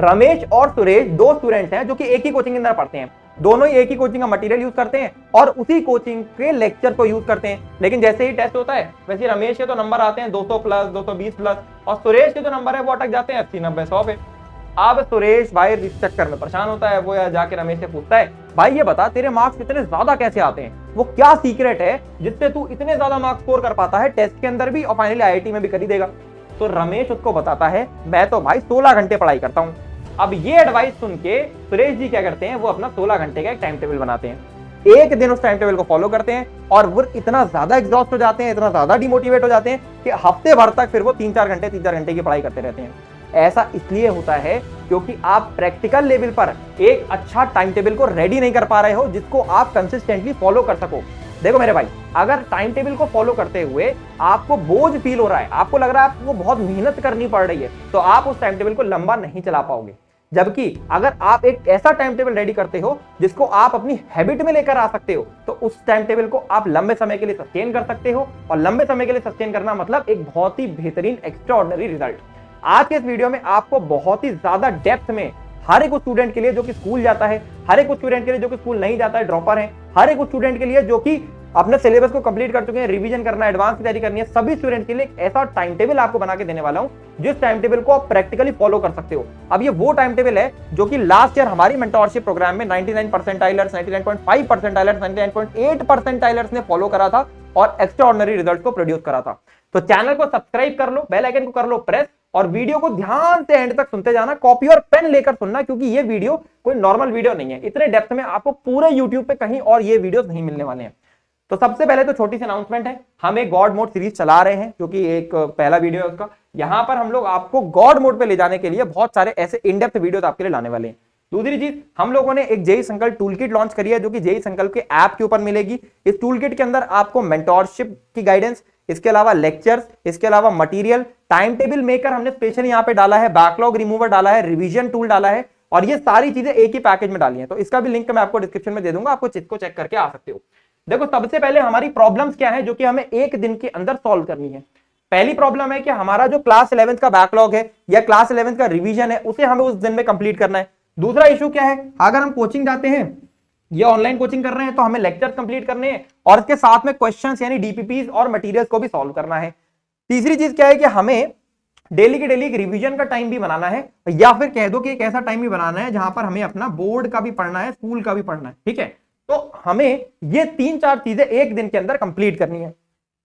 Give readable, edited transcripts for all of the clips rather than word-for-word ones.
रमेश और सुरेश दो स्टूडेंट्स हैं जो कि एक ही कोचिंग के अंदर पढ़ते हैं, दोनों ही एक ही कोचिंग का मटेरियल यूज करते हैं और उसी कोचिंग के लेक्चर को यूज करते हैं। लेकिन जैसे ही टेस्ट होता है वैसे रमेश के तो नंबर आते हैं 200 प्लस 220 प्लस और सुरेश के जो नंबर है वो अटक जाते हैं 80 90 100 पे। अब सुरेश भाई इस चक्कर में परेशान होता है, वो जाके रमेश से पूछता है भाई ये बता तेरे मार्क्स इतने ज्यादा कैसे आते हैं, वो क्या सीक्रेट है जिससे तू इतने ज्यादा मार्क्स स्कोर कर पाता है टेस्ट के अंदर भी और फाइनली आईआईटी में भी कर ही देगा। तो रमेश उसको बताता है मैं तो भाई 16 घंटे पढ़ाई करता हूं। अब ये एडवाइस सुन के सुरेश जी क्या करते हैं, वो अपना 16 घंटे का एक टाइम टेबल बनाते हैं। एक दिन उस टाइम टेबल को फॉलो करते हैं और वो इतना ज्यादा एग्जॉस्ट हो जाते हैं, इतना ज्यादा डिमोटिवेट हो जाते हैं कि हफ्ते भर तक फिर वो 3-4 घंटे की पढ़ाई करते रहते हैं। ऐसा इसलिए होता है क्योंकि आप प्रैक्टिकल लेवल पर एक अच्छा टाइम टेबल को रेडी नहीं कर पा रहे हो जिसको आप कंसिस्टेंटली फॉलो कर सको। देखो मेरे भाई, अगर टाइम टेबल को फॉलो करते हुए आपको बोझ फील हो रहा है, आपको लग रहा है आपको बहुत मेहनत करनी पड़ रही है, तो आप उस टाइम टेबल को लंबा नहीं चला पाओगे। जबकि अगर आप एक ऐसा टाइम टेबल रेडी करते हो जिसको आप अपनी हैबिट में लेकर आ सकते हो, तो उस टाइम टेबल को आप लंबे समय के लिए सस्टेन कर सकते हो। और लंबे समय के लिए सस्टेन करना मतलब एक बहुत ही बेहतरीन एक्स्ट्राऑर्डिनरी रिजल्ट। आज के इस वीडियो में आपको बहुत ही ज्यादा डेप्थ में हर एक स्टूडेंट के लिए जो कि स्कूल जाता है, हर एक स्टूडेंट के लिए जो कि स्कूल नहीं जाता है, ड्रॉपर है, हर एक स्टूडेंट के लिए जो कि अपने सिलेबस को कंप्लीट कर चुके हैं, रिवीजन करना है, एडवांस की तैयारी करनी है, सभी स्टूडेंट के लिए एक ऐसा टाइम टेबल आपको बना के देने वाला हूं जिस टाइम टेबल को आप प्रैक्टिकली फॉलो कर सकते हो। अब ये वो टाइम टेबल है जो कि लास्ट ईयर हमारी मेंटोरशिप प्रोग्राम में 99 परसेंटाइलर्स, 99.5 परसेंटाइलर्स, 99.8 परसेंटाइलर्स ने फॉलो करा था और एक्स्ट्राऑर्डिनरी रिजल्ट को प्रोड्यूस करा था। तो चैनल को सब्सक्राइब कर लो, बेल आइकन को कर लो प्रेस और वीडियो को ध्यान से एंड तक सुनते जाना, कॉपी और पेन लेकर सुनना, क्योंकि ये वीडियो कोई नॉर्मल वीडियो नहीं है। इतने डेप्थ में आपको पूरे यूट्यूब पे कहीं और ये वीडियोस नहीं मिलने वाले हैं। तो सबसे पहले तो छोटी सी अनाउंसमेंट है, हम एक गॉड मोड सीरीज चला रहे हैं जो कि एक पहला वीडियो है उसका। यहां पर हम लोग आपको गॉड मोड पे ले जाने के लिए बहुत सारे ऐसे इन डेप्थ वीडियोस आपके लिए लाने वाले हैं। दूसरी चीज, हम लोगों ने एक जेई संकल्प टूल किट लॉन्च करी है जो कि जेई संकल्प के ऐप के ऊपर मिलेगी। इस टूल किट के अंदर आपको मेंटोरशिप की गाइडेंस, इसके अलावा लेक्चर्स, इसके अलावा मटेरियल, टाइम टेबल मेकर हमने स्पेशली यहां पे डाला है, बैकलॉग रिमूवर डाला है, रिवीजन टूल डाला है और ये सारी चीजें एक ही पैकेज में डाली है। तो इसका भी लिंक मैं आपको डिस्क्रिप्शन में दे दूंगा, आपको इसको चेक करके आ सकते हो। देखो सबसे पहले हमारी प्रॉब्लम्स क्या है जो कि हमें एक दिन के अंदर सॉल्व करनी है। पहली प्रॉब्लम है कि हमारा जो क्लास 11th का बैकलॉग है या क्लास 11th का रिवीजन है उसे हमें उस दिन में कंप्लीट करना है। दूसरा इशू क्या है, अगर हम कोचिंग जाते हैं या ऑनलाइन कोचिंग कर रहे हैं तो हमें लेक्चर्स कंप्लीट करने हैं और इसके साथ में क्वेश्चंस यानी डीपीपीज और मटेरियल्स को भी सॉल्व करना है। तीसरी चीज क्या है कि हमें डेली की डेली एक रिवीजन का टाइम भी बनाना है, या फिर कह दो कि एक ऐसा टाइम भी बनाना है जहां पर हमें अपना बोर्ड का भी पढ़ना है, स्कूल का भी पढ़ना है। ठीक है, तो हमें ये 3-4 चीजें एक दिन के अंदर कंप्लीट करनी है।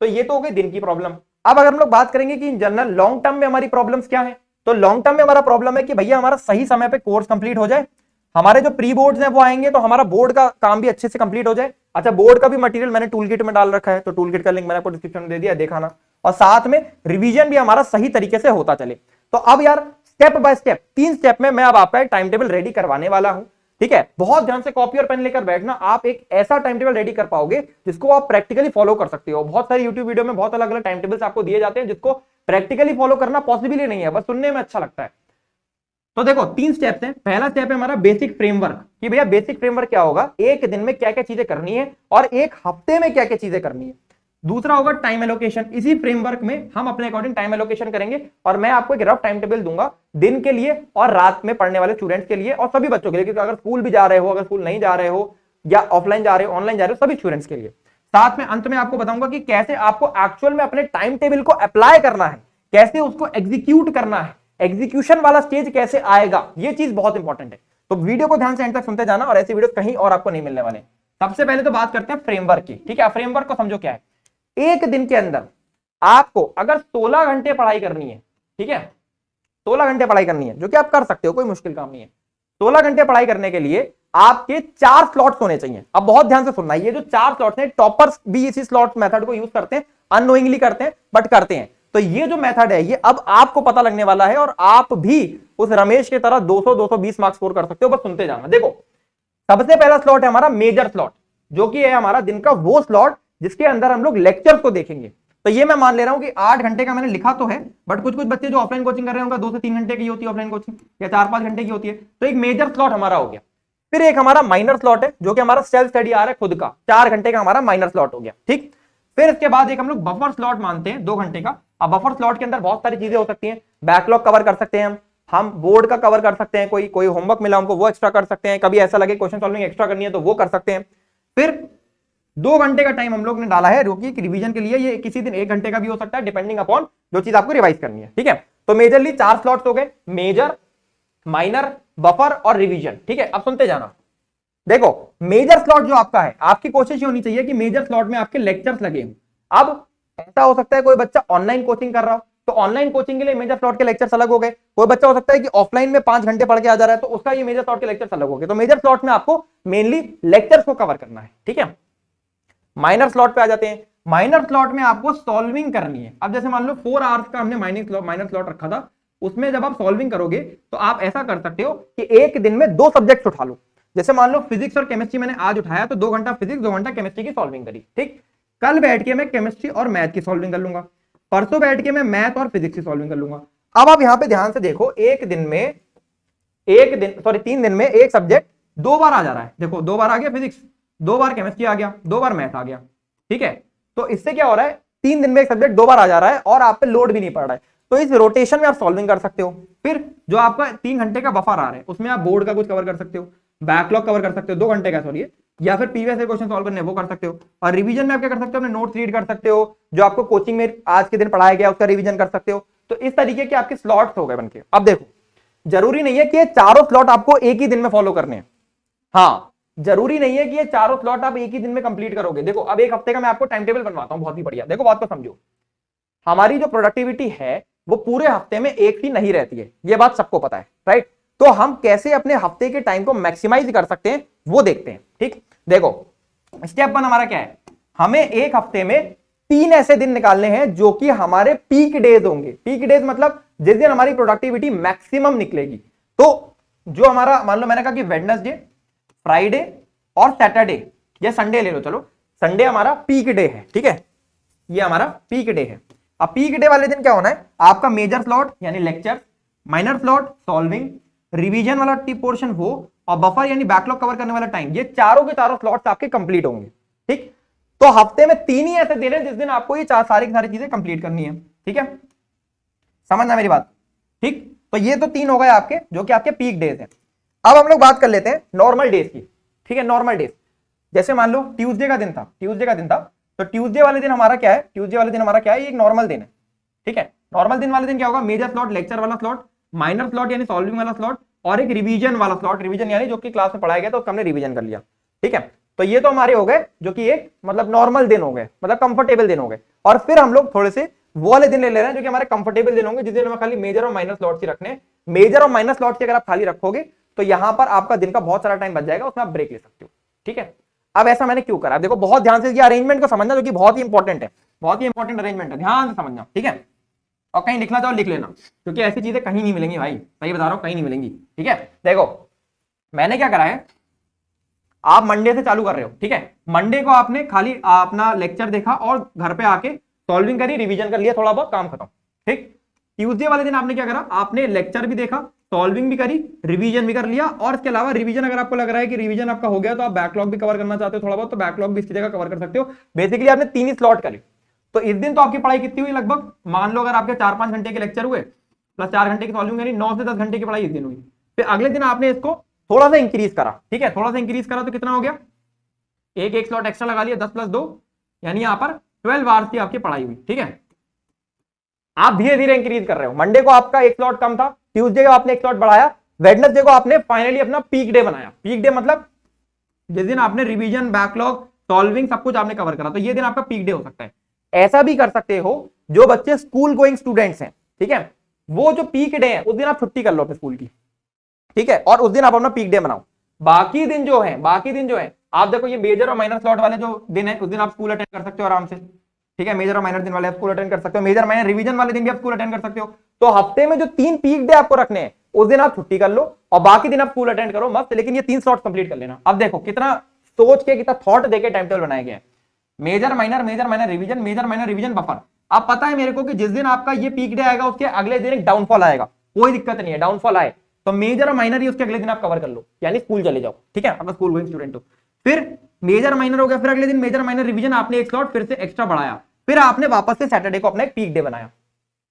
तो ये तो हो गई दिन की प्रॉब्लम। अब अगर हम लोग बात करेंगे कि इन जनरल लॉन्ग टर्म में हमारी प्रॉब्लम्स क्या है, तो लॉन्ग टर्म में हमारा प्रॉब्लम है कि भैया हमारा सही समय पे कोर्स कंप्लीट हो जाए, हमारे जो प्री बोर्ड्स हैं वो आएंगे तो हमारा बोर्ड का काम भी अच्छे से कंप्लीट हो जाए। अच्छा, बोर्ड का भी मटेरियल मैंने टूल किट में डाल रखा है, तो टूल किट का लिंक मैंने आपको डिस्क्रिप्शन में दे दिया, देखाना। और साथ में रिवीजन भी हमारा सही तरीके से होता चले। तो अब यार स्टेप बाय स्टेप 3 स्टेप में मैं अब आपका एक टाइम टेबल रेडी करवाने वाला हूं। ठीक है, बहुत ध्यान से कॉपी और पेन लेकर बैठना, आप एक ऐसा टाइम टेबल रेडी कर पाओगे जिसको आप प्रैक्टिकली फॉलो कर सकते हो। बहुत सारे यूट्यूब वीडियो में बहुत अलग अलग टाइम टेबल्स आपको दिए जाते हैं जिसको प्रैक्टिकली फॉलो करना पॉसिबल ही नहीं है, बस सुनने में अच्छा लगता है। तो देखो 3 स्टेप्स हैं। पहला स्टेप है हमारा बेसिक फ्रेमवर्क, कि भैया बेसिक फ्रेमवर्क क्या होगा, एक दिन में क्या क्या चीजें करनी है और एक हफ्ते में क्या क्या चीजें करनी है। दूसरा होगा टाइम एलोकेशन, इसी फ्रेमवर्क में हम अपने अकॉर्डिंग टाइम एलोकेशन करेंगे और मैं आपको एक रफ टाइम टेबल दूंगा दिन के लिए और रात में पढ़ने वाले स्टूडेंट्स के लिए और सभी बच्चों के लिए, क्योंकि अगर स्कूल भी जा रहे हो, अगर स्कूल नहीं जा रहे हो या ऑफलाइन जा रहे हो, ऑनलाइन जा रहे हो, सभी स्टूडेंट्स के लिए। साथ में अंत में आपको बताऊंगा कि कैसे आपको एक्चुअल में अपने टाइम टेबल को अप्लाई करना है, कैसे उसको एग्जीक्यूट करना है, एग्जीक्यूशन वाला स्टेज कैसे आएगा, ये चीज बहुत इंपॉर्टेंट है। तो वीडियो को ध्यान से एंड तक सुनते जाना और ऐसी वीडियो कहीं और आपको नहीं मिलने वाले। सबसे पहले तो बात करते हैं फ्रेमवर्क की। ठीक है, फ्रेमवर्क को समझो क्या है। एक दिन के अंदर आपको अगर 16 घंटे पढ़ाई करनी है, ठीक है, 16 घंटे पढ़ाई करनी है, जो कि आप कर सकते हो, कोई मुश्किल काम नहीं है। 16 घंटे पढ़ाई करने के लिए आपके 4 स्लॉट्स होने चाहिए। अब बहुत ध्यान से सुनना, ये जो 4 स्लॉट्स हैं, टॉपर्स भी इसी स्लॉट मेथड को यूज करते हैं, अननोइंगली करते हैं बट करते हैं। तो ये जो मेथड है ये अब आपको पता लगने वाला है और आप भी उस रमेश की तरह 200-220 मार्क्स स्कोर कर सकते हो, बस सुनते जाना। देखो सबसे पहला स्लॉट है हमारा मेजर स्लॉट, जो कि है हमारा दिन का वो स्लॉट जिसके अंदर हम लोग लेक्चर्स को देखेंगे। तो ये मैं मान ले रहा हूं कि 8 घंटे का मैंने लिखा तो है, बट कुछ कुछ बच्चे जो ऑफलाइन कोचिंग कर रहे हैं उनका 2 से 3 घंटे की होती है ऑफलाइन कोचिंग, या 4-5 घंटे की होती है। तो एक मेजर स्लॉट हमारा हो गया। फिर एक हमारा माइनर स्लॉट है जो कि हमारा सेल्फ स्टडी आ रहा है खुद का, 4 घंटे का हमारा माइनर स्लॉट हो गया। ठीक, फिर इसके बाद एक हम लोग बफर स्लॉट मानते हैं 2 घंटे का। अब बफर स्लॉट के अंदर बहुत सारी चीजें हो सकती हैं, बैकलॉग कवर कर सकते हैं हम बोर्ड का कवर कर सकते हैं, कोई कोई होमवर्क मिला हमको वो एक्स्ट्रा कर सकते हैं, कभी ऐसा लगे क्वेश्चन सॉल्विंग एक्स्ट्रा करनी है तो वो कर सकते हैं। फिर 2 घंटे का टाइम हम लोग ने डाला है रोकी रिवीजन के लिए, ये किसी दिन 1 घंटे का भी हो सकता है डिपेंडिंग अपॉन जो चीज आपको रिवाइज करनी है। ठीक है, तो मेजरली 4 स्लॉट्स हो गए, मेजर, माइनर, बफर और रिवीजन। ठीक है, अब सुनते जाना। देखो मेजर स्लॉट जो आपका है, आपकी कोशिश ये होनी चाहिए कि मेजर स्लॉट में आपके लेक्चर्स लगे हों। अब ऐसा हो सकता है कोई बच्चा ऑनलाइन कोचिंग कर रहा हो, तो ऑनलाइन कोचिंग के लिए मेजर स्लॉट के लेक्चर्स अलग हो गए। कोई बच्चा हो सकता है कि ऑफलाइन में 5 घंटे पढ़ के आ जा रहा है, तो उसका ये मेजर स्लॉट के लेक्चर्स अलग हो गए। तो मेजर स्लॉट में आपको मेनली लेक्चर्स को कवर करना है। ठीक है, माइनर स्लॉट पे आ जाते हैं। माइनर स्लॉट में आपको सॉल्विंग करनी है। अब जैसे मान लो 4 आवर्स का हमने माइनर स्लॉट रखा था, उसमें जब आप सॉल्विंग करोगे तो आप ऐसा कर सकते हो कि एक दिन में 2 सब्जेक्ट उठा लो। जैसे मान लो फिजिक्स और केमिस्ट्री मैंने आज उठाया, तो 2 घंटा फिजिक्स 2 घंटा केमिस्ट्री की सॉल्विंग करी। ठीक, कल बैठ के मैं केमिस्ट्री और मैथ की सॉल्विंग कर लूंगा, परसों बैठ के मैं मैथ और फिजिक्स की सॉल्विंग कर लूंगा। अब आप यहां पे ध्यान से देखो, 3 दिन में एक सब्जेक्ट 2 बार आ जा रहा है। देखो 2 बार आ गया फिजिक्स, 2 बार केमिस्ट्री आ गया, 2 बार मैथ आ गया। ठीक है, तो इससे क्या हो रहा है, 3 दिन में एक सब्जेक्ट 2 बार आ जा रहा है और आप पे लोड भी नहीं पड़ रहा है। तो इस रोटेशन में आप सॉल्विंग कर सकते हो। फिर जो आपका 3 घंटे का बफर आ रहा है, उसमें आप बोर्ड का कुछ कवर कर सकते हो, बैकलॉग कवर कर सकते हो 2 घंटे का, सॉरी, या फिर प्रीवियस क्वेश्चन सॉल्व करने वो कर सकते हो। और रिवीजन में आप क्या कर सकते हो, अपने नोट्स रीड कर सकते हो, जो आपको कोचिंग में आज के दिन पढ़ाया गया उसका रिवीजन कर सकते हो। तो इस तरीके के आपके स्लॉट्स हो गए बनके। अब देखो जरूरी नहीं है कि ये चारों स्लॉट आपको एक ही दिन में फॉलो करने हैं। हाँ, जरूरी नहीं है कि ये चारों स्लॉट आप एक ही दिन में कंप्लीट करोगे। देखो अब 1 हफ्ते का मैं आपको टाइम टेबल बनवाता हूं, बहुत ही बढ़िया। देखो बात को समझो, हमारी जो प्रोडक्टिविटी है वो पूरे हफ्ते में एक सी नहीं रहती है, ये बात सबको पता है, राइट। तो हम कैसे अपने हफ्ते के टाइम को मैक्सिमाइज कर सकते हैं वो देखते हैं। ठीक, देखो स्टेप 1 हमारा क्या है, हमें एक हफ्ते में 3 ऐसे दिन निकालने हैं जो कि हमारे पीक डेज होंगे। पीक डेज मतलब जिस दिन हमारी प्रोडक्टिविटी मैक्सिमम निकलेगी। तो जो हमारा, मान लो मैंने कहा कि वेडनेसडे, फ्राइडे और सैटरडे या संडे ले लो, चलो संडे हमारा पीक डे है। ठीक है, ये हमारा पीक डे है। अब पीक डे वाले दिन क्या होना है, आपका मेजर स्लॉट यानी lecture, minor slot solving, revision वाला पोर्शन वो, और बफर यानी बैकलॉग कवर करने वाला टाइम, ये चारों के चारों स्लॉट्स आपके कंप्लीट होंगे। ठीक, तो हफ्ते में 3 ही ऐसे दिन है जिस दिन आपको ये सारी की सारी चीजें कंप्लीट करनी है। ठीक है, समझना मेरी बात। ठीक, तो ये तो 3 हो गए आपके जो कि आपके पीक डेज हैं। अब हम लोग बात कर लेते हैं नॉर्मल डेज की। ठीक है, नॉर्मल डेज जैसे मान लो ट्यूसडे का दिन था, तो ट्यूसडे वाले दिन हमारा क्या है, ये एक नॉर्मल दिन है। ठीक है, नॉर्मल दिन वाले दिन क्या होगा, मेजर स्लॉट, लेक्चर वाला स्लॉट, माइनर स्लॉट यानी सॉल्विंग वाला स्लॉट, और एक रिवीजन वाला स्लॉट। रिवीजन यानी जो कि क्लास में पढ़ाया गया तो उसका हमने रिवीजन कर लिया। ठीक है, तो ये तो हमारे हो गए जो कि एक मतलब नॉर्मल दिन हो गए, मतलब कंफर्टेबल दिन हो गए। और फिर हम लोग थोड़े से वो वाले दिन ले रहे हैं जो कि हमारे कंफर्टेबल दिन होंगे, जिस दिन हमें खाली मेजर और माइनर स्लॉट्स ही रखने। मेजर और माइनर स्लॉट्स अगर आप खाली रखोगे तो यहां पर आपका दिन का बहुत सारा टाइम बच जाएगा, उसमें आप ब्रेक ले सकते हो। ठीक है, अब ऐसा मैंने क्यों करा, देखो बहुत ध्यान से ये अरेंजमेंट को समझना, जो कि बहुत ही इंपॉर्टेंट है, बहुत ही इंपॉर्टेंट अरेंजमेंट है, ध्यान से समझना। ठीक है, और कहीं लिखना चाहो लिख लेना, क्योंकि ऐसी चीजें कहीं नहीं मिलेंगी भाई, सही बता रहा हूं, कहीं नहीं मिलेंगी। ठीक है, देखो मैंने क्या करा है, आप मंडे से चालू कर रहे हो। ठीक है, मंडे को आपने खाली अपना लेक्चर देखा और घर पे आके सॉल्विंग करी, रिवीजन कर लिया, थोड़ा बहुत काम खत्म। ठीक, ट्यूसडे वाले दिन आपने क्या करा, आपने लेक्चर भी देखा, सॉल्विंग भी करी, रिवीजन भी कर लिया। और इसके अलावा रिवीजन अगर आपको लग रहा है कि रिवीजन आपका हो गया तो आप बैकलॉग भी कवर करना चाहते हो थोड़ा बहुत, तो बैकलॉग भी इसकी जगह कवर कर सकते हो। बेसिकली आपने 3 ही स्लॉट करे। तो इस दिन तो आपकी पढ़ाई कितनी हुई, लगभग मान लो अगर आपके 4-5 घंटे के लेक्चर हुए प्लस 4 घंटे की सॉल्विंग यानी 9 से 10 घंटे की पढ़ाई इस दिन हुई। फिर अगले दिन आपने इसको थोड़ा सा इंक्रीज करा। ठीक है, थोड़ा सा इंक्रीज करा तो कितना हो गया, एक स्लॉट एक्स्ट्रा लगा लिया, 10 + 2 यानी यहां पर 12 आवर्स की आपकी पढ़ाई हुई। ठीक है, आप धीरे धीरे इंक्रीज कर रहे हो। मंडे को आपका 1 स्लॉट कम था, ट्यूसडे को आपने 1 स्लॉट बढ़ाया, वेडनेसडे को आपने फाइनली अपना पीक डे बनाया। पीक डे मतलब जिस दिन आपने रिवीजन, बैकलॉग, सॉल्विंग सब कुछ आपने कवर करा, तो ये दिन आपका पीक डे हो सकता है। ऐसा भी कर सकते हो जो बच्चे स्कूल गोइंग स्टूडेंट्स हैं, ठीक है, वो जो पीक डे है उस दिन आप छुट्टी कर लो अपने स्कूल की। ठीक है, और उस दिन आप अपना पीक डे बनाओ। बाकी दिन जो है आप देखो, ये मेजर और माइनर स्लॉट वाले जो दिन है उस दिन आप स्कूल अटेंड कर सकते हो आराम से। ठीक है, मेजर और माइनर दिन वाले आप स्कूल अटेंड कर सकते हो, मेजर माइनर रिवीजन वाले दिन भी आप स्कूल अटेंड कर सकते हो। तो हफ्ते में जो 3 पीक डे आपको रखने हैं उस दिन आप छुट्टी कर लो और बाकी दिन आप स्कूल अटेंड करो मस्त, लेकिन ये 3 स्लॉट कंप्लीट कर लेना। अब देखो कितना सोच के, कितना थॉट देके टाइम टेबल बनाया गया है। Major minor revision, major minor revision buffer. अब पता है मेरे को कि जिस दिन आपका ये पीक डे आएगा उसके अगले दिन एक डाउनफॉल आएगा, कोई दिक्कत नहीं है, डाउनफॉल आए तो मेजर और माइनर ही उसके अगले दिन आप कवर कर लो, यानी स्कूल चले जाओ। ठीक है, अगर स्कूल गोइंग स्टूडेंट हो, फिर मेजर माइनर हो गया, फिर अगले दिन मेजर माइनर रिवीजन आपने 1 स्लॉट फिर से एक्स्ट्रा बढ़ाया, फिर आपने वापस से सैटरडे को अपना एक पीक डे बनाया।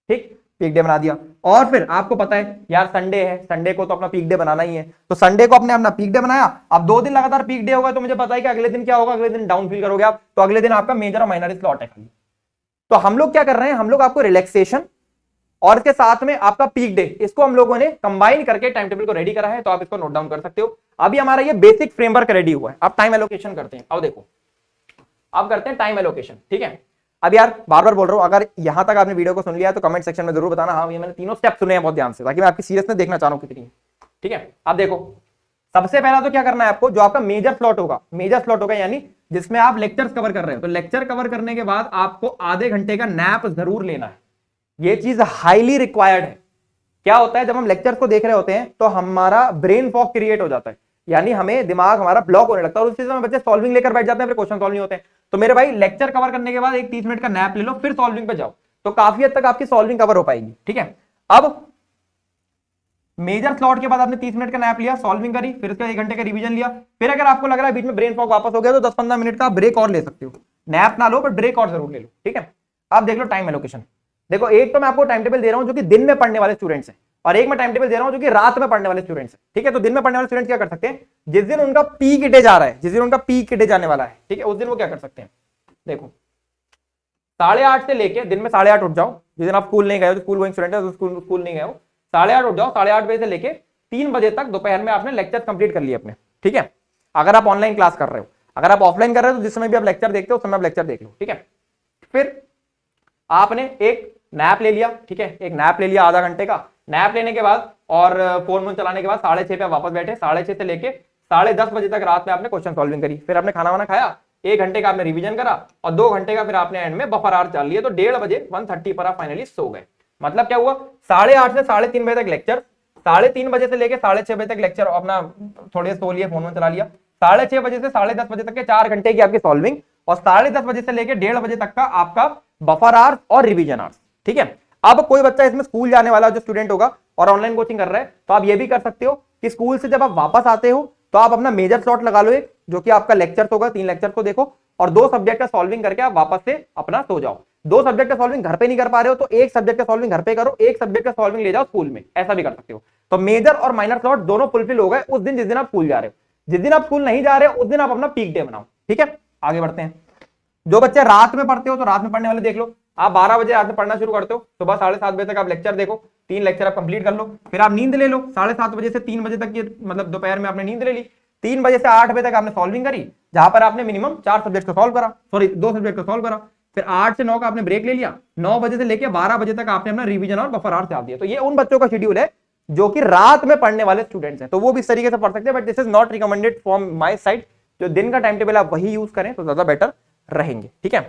ठीक, पीक डे बना दिया। और फिर आपको पता है यार संडे है, संडे को तो अपना पीक डे बनाना ही है, तो संडे को अपने अपना पीक डे बनाया। अब 2 दिन लगातार पीक डे होगा तो मुझे पता है कि अगले दिन क्या होगा, अगले दिन डाउन फील करोगे आप, तो अगले दिन आपका मेजर और माइनर स्लॉट है खाली। तो हम लोग क्या कर रहे हैं, हम लोग आपको रिलैक्सेशन और इसके साथ में आपका पीक डे, इसको हम लोगों ने कंबाइन करके टाइम टेबल को रेडी करा है, तो आप इसको नोट डाउन कर सकते हो। अभी हमारा ये बेसिक फ्रेमवर्क रेडी हुआ है, अब टाइम एलोकेशन करते हैं। अब देखो, अब करते हैं टाइम एलोकेशन, ठीक है। अब यार बार बार बोल रहा हूं, अगर यहां तक आपने वीडियो को सुन लिया तो कमेंट सेक्शन में जरूर बताना, हाँ ये मैंने तीनों स्टेप सुने हैं बहुत ध्यान से, ताकि मैं आपकी सीरियसनेस देखना चाह रहा हूं कितनी, ठीक है। अब देखो, सबसे पहला तो क्या करना है आपको, जो आपका मेजर स्लॉट होगा, मेजर स्लॉट होगा यानी जिसमें आप लेक्चर्स कवर कर रहे हो, तो लेक्चर कवर करने के बाद आपको आधे घंटे का नैप जरूर लेना है। ये चीज हाईली रिक्वायर्ड है। क्या होता है, जब हम लेक्चर्स को देख रहे होते हैं तो हमारा ब्रेन फॉग क्रिएट हो जाता है, यानी हमें दिमाग हमारा ब्लॉक होने लगता है, और उस चीज में बच्चे सॉल्विंग लेकर बैठ जाते हैं, फिर क्वेश्चन सॉल्व नहीं होते हैं। तो मेरे भाई लेक्चर कवर करने के बाद एक 30 मिनट का नैप ले लो, फिर सॉल्विंग पे जाओ, तो काफी हद तक आपकी सॉल्विंग कवर हो पाएगी, ठीक है। अब मेजर स्लॉट के बाद आपने 30 मिनट का नैप लिया, सॉल्विंग करी, फिर उसका 1 घंटे का रिवीजन लिया, फिर अगर आपको लग रहा है बीच में ब्रेन फॉग वापस हो गया तो 10-15 मिनट का ब्रेक और ले सकते हो। नैप ना लो, बट ब्रेक और जरूर ले लो, ठीक है। अब देख लो टाइम एलोकेशन। देखो, एक तो मैं आपको टाइम टेबल दे रहा हूं जो कि दिन में पढ़ने वाले स्टूडेंट्स हैं, और एक मैं टाइम टेबल दे रहा हूं जो कि रात में पढ़ने वाले स्टूडेंट्स हैं, ठीक है। तो दिन में पढ़ने वाले स्टूडेंट्स क्या कर सकते हैं, जिस दिन उनका पीक डे जा रहा है, जिस दिन उनका पीक डे जाने वाला है, ठीक है, उस दिन वो क्या कर सकते हैं। देखो, 8:30 से लेके दिन में 8:30 उठ जाओ, जिस दिन आप स्कूल नहीं गए हो, स्कूल गोइंग स्टूडेंट है, स्कूल नहीं गए हो, 8:30 उठ जाओ, 8:30 बजे से लेके 3 बजे तक दोपहर में आपने लेक्चर कंप्लीट कर लिए अपने, ठीक है। अगर आप ऑनलाइन क्लास कर रहे हो, अगर आप ऑफलाइन कर रहे हो तो जिस समय भी आप लेक्चर देखते हो उस समय आप लेक्चर देख लो, ठीक है। फिर आपने एक नैप ले लिया, ठीक है, एक नैप ले लिया आधा घंटे का। नैप लेने के बाद और फोन चलाने के बाद 6:30 पे वापस बैठे, 6:30 से लेके 10:30 बजे तक रात में आपने क्वेश्चन सॉल्विंग करी, फिर आपने खाना वाना खाया, 1 घंटे का आपने रिवीजन करा, और 2 घंटे का फिर आपने एंड में बफर आवर चल लिए, तो 1:30 बजे 1:30 पर आप फाइनली सो गए। मतलब क्या हुआ, 8:30 से 3:30 बजे तक लेक्चर, 3:30 बजे से लेके 6:30 बजे तक लेक्चर अपना थोड़े सो लिए, फोन चला लिया, 6:30 बजे से 10:30 बजे तक के 4 घंटे की आपकी सॉल्विंग, और 10:30 बजे से लेके 1:30 बजे तक का आपका बफर आवर और रिवीजन आवर, ठीक है। अब कोई बच्चा इसमें स्कूल जाने वाला जो स्टूडेंट होगा और ऑनलाइन कोचिंग कर रहा है, तो आप ये भी कर सकते हो कि स्कूल से जब आप वापस आते हो तो आप अपना मेजर स्लॉट लगा लो, एक जो कि आपका लेक्चर होगा, 3 लेक्चर को देखो, और 2 सब्जेक्ट का सॉल्विंग करके आप वापस से अपना सो जाओ। 2 सब्जेक्ट का सॉल्विंग घर पे नहीं कर पा रहे हो तो 1 सब्जेक्ट का सॉल्विंग घर पे करो, 1 सब्जेक्ट का सॉल्विंग ले जाओ स्कूल में, ऐसा भी कर सकते हो। तो मेजर और माइनर स्लॉट दोनों फुलफिल हो गए उस दिन जिस दिन आप स्कूल जा रहे हो। जिस दिन आप स्कूल नहीं जा रहे हो उस दिन आप अपना पीक डे बनाओ, ठीक है। आगे बढ़ते हैं। जो बच्चे रात में पढ़ते हो तो रात में पढ़ने वाले देख लो, आप 12 बजे रात में पढ़ना शुरू करते हो, सुबह 7:30 बजे तक आप लेक्चर देखो, 3 लेक्चर आप कंप्लीट कर लो, फिर आप नींद ले लो, 7:30 बजे से 3 बजे तक की, मतलब दोपहर में आपने नींद ले ली, 3 बजे से 8 बजे तक आपने सॉल्विंग करी, जहां पर आपने मिनिमम 4 सब्जेक्ट को सॉल्व करा, सॉरी 2 सब्जेक्ट को सॉल्व करा, फिर 8 से 9 का आपने ब्रेक ले लिया, 9 बजे से लेकर 12 बजे तक आपने अपना रिवीजन और बफर आवर डाल दिया। तो ये उन बच्चों का शेड्यूल है जो कि रात में पढ़ने वाले स्टूडेंट्स हैं, तो वो भी इस तरीके से पढ़ सकते हैं, but this is not recommended from my side. जो दिन का टाइम टेबल आप वही यूज करें तो ज्यादा बेटर रहेंगे, ठीक है।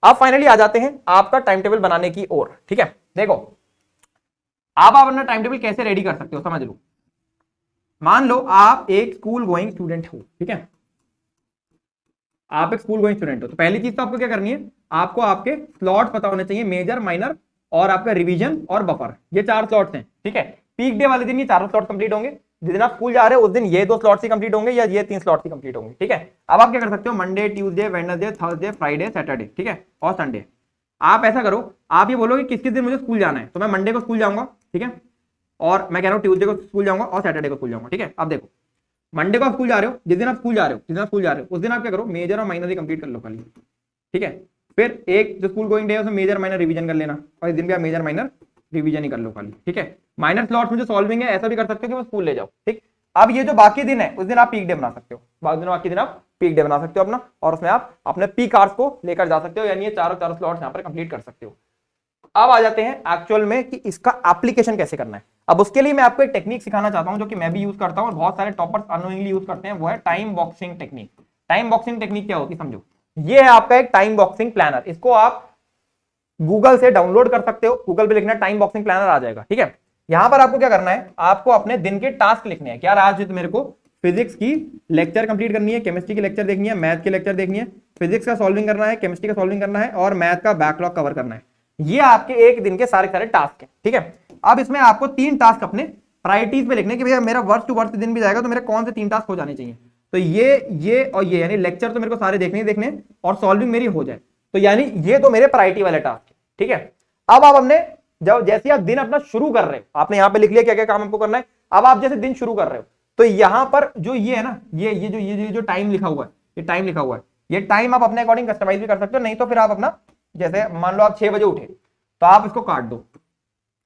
अब फाइनली आ जाते हैं आपका टाइम टेबल बनाने की ओर, ठीक है। देखो, आप अपना टाइम टेबल कैसे रेडी कर सकते हो, समझ लो। मान लो आप एक स्कूल गोइंग स्टूडेंट हो, ठीक है, आप एक स्कूल गोइंग स्टूडेंट हो, तो पहली चीज तो आपको क्या करनी है, आपको आपके स्लॉट पता होने चाहिए, मेजर, माइनर और आपका रिवीजन और बफर, ये 4 स्लॉट्स हैं, ठीक है। पीक डे वाले दिन ये 4 स्लॉट कंप्लीट होंगे, जिस दिन आप स्कूल जा रहे हो उस दिन ये 2 स्लॉट्स ही कंप्लीट होंगे या ये 3 स्लॉट्स ही कंप्लीट होंगे, ठीक है। अब आप क्या कर सकते हो, Monday, Tuesday, Wednesday, Thursday, Friday, Saturday, ठीक है, और संडे। आप ऐसा करो, आप ये बोलोगे किस किस दिन मुझे स्कूल जाना है, तो मैं मंडे को स्कूल जाऊंगा, ठीक है, और मैं कह रहा हूँ ट्यूसडे को स्कूल जाऊंगा और सैटरडे को स्कूल जाऊंगा, ठीक है। अब देखो, मंडे को आप स्कूल जा रहे हो, जिस दिन आप स्कूल जा रहे हो, जिस दिन आप स्कूल जा रहे हो उस दिन आप क्या करो, मेजर और माइनर ही कंप्लीट कर लो खाली, ठीक है। फिर एक जो स्कूल गोइंग डे है उसमें मेजर माइनर रिवीजन कर लेना, और इस दिन भी आप मेजर माइनर रिवीजन ही कर लो खाली, ठीक है। माइनर स्लॉट्स में जो सॉल्विंग है ऐसा भी कर सकते हो कि वो स्कूल ले जाओ, ठीक। अब ये जो बाकी दिन है उस दिन आप पीक डे बना सकते हो, बाकी दिन आप पीक डे बना सकते हो अपना, और उसमें आप अपने पीक आवर्स को लेकर जा सकते हो, यानी ये चारों स्लॉट्स यहाँ पर कंप्लीट कर सकते हो। अब आ जाते हैं एक्चुअल में कि इसका एप्लीकेशन कैसे करना है। अब उसके लिए मैं आपको एक टेक्निक सिखाना चाहता हूं जो कि मैं भी यूज करता हूं और बहुत सारे टॉपर्स अननोइंगली यूज करते हैं, वो है time boxing technique. Time boxing technique क्या होती है समझो, ये है आपका एक टाइम बॉक्सिंग प्लानर, इसको आप गूगल से डाउनलोड कर सकते हो, गूगल पे लिखना टाइम बॉक्सिंग प्लानर आ जाएगा, ठीक है। यहां पर आपको क्या करना है, आपको अपने दिन के टास्क लिखने हैं, क्या आज मेरे को फिजिक्स की लेक्चर कंप्लीट करनी है, केमिस्ट्री की लेक्चर देखनी है, मैथ की लेक्चर देखनी है, फिजिक्स का सॉल्विंग करना है, केमिस्ट्री का सॉल्विंग करना है और मैथ का बैकलॉग कवर करना है। ये आपके एक दिन के सारे टास्क हैं, ठीक है। अब इसमें आपको 3 टास्क अपने प्रायोरिटीज पे लिखने कि भैया मेरा वर्ष टू वर्ष दिन भी जाएगा तो मेरे कौन से 3 टास्क हो जाने चाहिए, तो ये और ये, यानी लेक्चर तो मेरे को सारे देखने और सॉल्विंग मेरी हो जाए, तो यानी ये तो मेरे प्रायोरिटी वाले टास्क, ठीक है। अब आप अपने जब जैसे आप दिन अपना शुरू कर रहे हो, आपने यहाँ पे लिख लिया क्या क्या काम आपको करना है। अब आप जैसे दिन शुरू कर रहे हो तो यहाँ पर जो ये है ना, ये जो टाइम लिखा हुआ है, ये टाइम लिखा हुआ है, ये टाइम आप अपने अकॉर्डिंग कस्टमाइज भी कर सकते हो। नहीं तो फिर आप अपना, जैसे मान लो आप 6 बजे उठे तो आप इसको काट दो।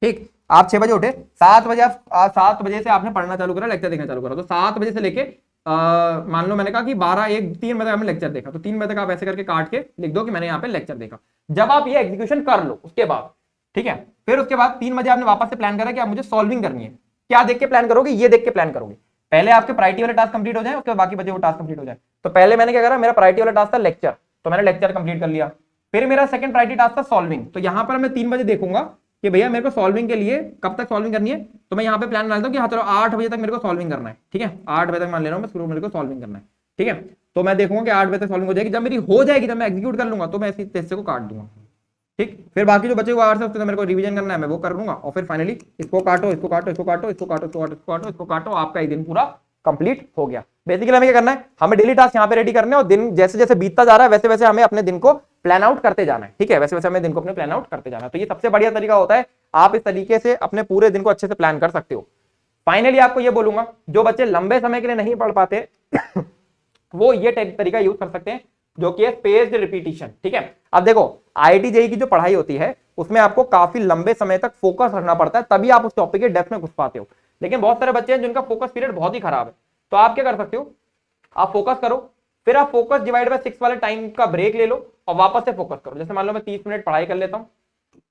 ठीक, आप 6 बजे उठे, 7 बजे आप 7 बजे से आपने पढ़ना चालू करा, लेक्चर देखना चालू करा, तो 7 बजे से लेके मान लो मैंने कहा कि 12 1 3 बजे आपने लेक्चर देखा, तो 3 बजे तक आप ऐसे करके काट के लिख दो कि मैंने यहाँ पे लेक्चर देखा। जब आप ये एग्जीक्यूशन कर लो उसके बाद, ठीक है, फिर उसके बाद 3 बजे आपने वापस से प्लान करा कि आप मुझे सॉल्विंग करनी है। क्या देख के प्लान करोगे? ये देख के प्लान करोगे, पहले आपके प्रायोरिटी वाले टास्क कंप्लीट हो जाए, उसके बाद बाकी बचे वो टास्क कंप्लीट हो जाए। तो पहले मैंने क्या करा, मेरा प्रायोरिटी वाला टास्क था लेक्चर, तो मैंने लेक्चर कंप्लीट कर लिया। फिर मेरा सेकंड प्रायोरिटी टास्क था सॉल्विंग, तो यहां पर मैं 3 बजे देखूंगा कि भैया मेरे को सॉल्विंग के लिए कब तक सॉल्विंग करनी है, तो मैं यहाँ पे प्लान डालता हूँ कि हाँ चलो 8 बजे तक मेरे को सॉल्विंग करना है। ठीक है, 8 बजे तक मान ले रहा हूँ मैं, शुरू मेरे को सॉल्विंग करना है। ठीक है, तो मैं देखूंगा कि 8 बजे तक सॉल्विंग हो जाएगी। जब मेरी हो जाएगी, जब मैं एग्जीक्यूट कर लूंगा, तो मैं इस हिस्से को काट दूंगा। ठीक, फिर बाकी जो बचे हुए आवर्स है मेरे को रिवीजन करना है, मैं वो कर लूंगा। और फिर फाइनली इसको काटो, इसको काटो, इसको काटो, इसको काटो, इसको काटो, इसको काटो, इसको काटो, आपका एक दिन पूरा कंप्लीट हो गया। बेसिकली हमें क्या करना है, हमें डेली टास्क यहाँ पे रेडी करने हैं, और दिन जैसे जैसे बीतता जा रहा है वैसे वैसे हमें अपने दिन को प्लान आउट करते जाना है। ठीक है, वैसे वैसे हमें दिन को अपने प्लान आउट करते जाना है। तो ये सबसे बढ़िया तरीका होता है, आप इस तरीके से अपने पूरे दिन को अच्छे से प्लान कर सकते हो। फाइनली आपको ये बोलूंगा, जो बच्चे लंबे समय के लिए नहीं पढ़ पाते वो ये तरीका यूज कर सकते हैं, जो कि है स्पेस्ड रिपीटिशन। ठीक है, अब देखो आईआईटी जेईई की जो पढ़ाई होती है उसमें आपको काफी लंबे समय तक फोकस रखना पड़ता है, तभी आप उस टॉपिक के डेप्थ में घुस पाते हो। लेकिन बहुत सारे बच्चे हैं जिनका फोकस पीरियड बहुत ही खराब है, तो आप क्या कर सकते हो, आप फोकस करो, फिर आप फोकस डिवाइड बाय 6 वाले टाइम का ब्रेक ले लो और वापस से फोकस करो। जैसे मान लो मैं 30 मिनट पढ़ाई कर लेता हूँ,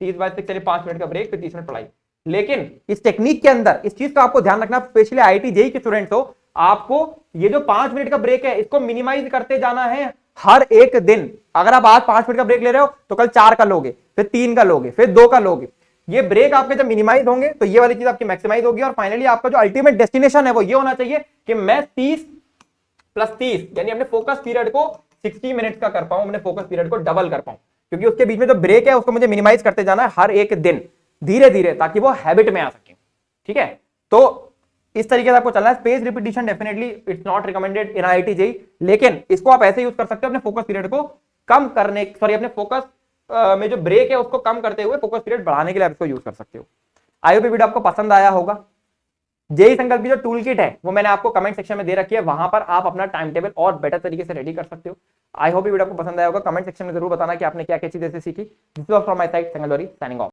30/6 चलिए 5 मिनट का ब्रेक, फिर 30 मिनट पढ़ाई। लेकिन इस टेक्निक के अंदर इस चीज का आपको ध्यान रखना, स्पेशली आईआईटी जेईई के स्टूडेंट्स हो, आपको ये जो 5 मिनट का ब्रेक है इसको मिनिमाइज करते जाना है हर एक दिन। अगर आप आज 5 मिनट का ब्रेक ले रहे हो तो कल 4 का लोगे, फिर 3 का लोगे, फिर 2 का लोगे। ये ब्रेक आपके जब मिनिमाइज होंगे तो ये वाली चीज आपकी मैक्सिमाइज होगी, और फाइनली आपका जो अल्टीमेट डेस्टिनेशन है वो ये होना चाहिए कि मैं 30+30 यानी अपने फोकस पीरियड को 60 मिनट्स का कर पाऊं, अपने फोकस पीरियड को डबल कर पाऊं। क्योंकि उसके बीच में जो ब्रेक है उसको मुझे मिनिमाइज करते जाना है हर एक दिन धीरे धीरे, ताकि वो हैबिट में आ सके। ठीक है, तो इस तरीके से आपको चलना है। Space repetition definitely it's not recommended in IIT JEE, लेकिन इसको आप ऐसे यूज कर सकते हो अपने फोकस पीरियड को कम करने, सॉरी अपने फोकस में जो ब्रेक है उसको कम करते हुए फोकस पीरियड बढ़ाने के लिए आप इसको यूज कर सकते हो। आई होप वीडियो आपको पसंद आया होगा। जेईई संकल्प की जो टूल किट है वो मैंने आपको कमेंट सेक्शन में दे रखी है, वहां पर आप अपना टाइम टेबल और बेटर तरीके से रेडी कर सकते हो। आई होप वीडियो आपको पसंद आया होगा। कमेंट सेक्शन में जरूर बताना कि आपने क्या क्या चीजें सीखी। This was from my side, Sangal signing off.